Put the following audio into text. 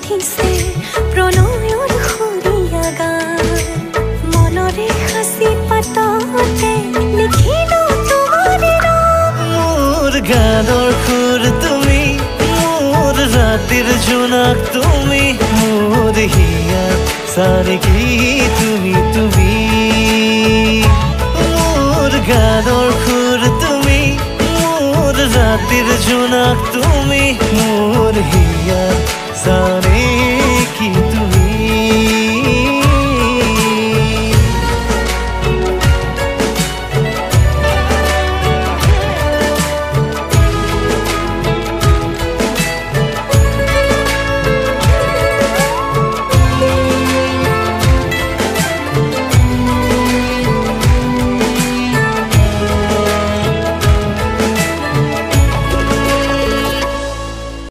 উঠিছে প্ৰণয়ৰ সুৰীয়া গান মনৰে হাসি পাততে লিখিলো তোমাৰ নাম মোৰ গানৰ সুৰ তুমি মোৰ ৰাতিৰ জোনাক তুমি মোৰ হিয়াত সাৰেগি তুমি তুমি মোৰ গানৰ সুৰ তুমি মোৰ ৰাতিৰ জোনাক তুমি মোৰ হিয়াত সাৰেগি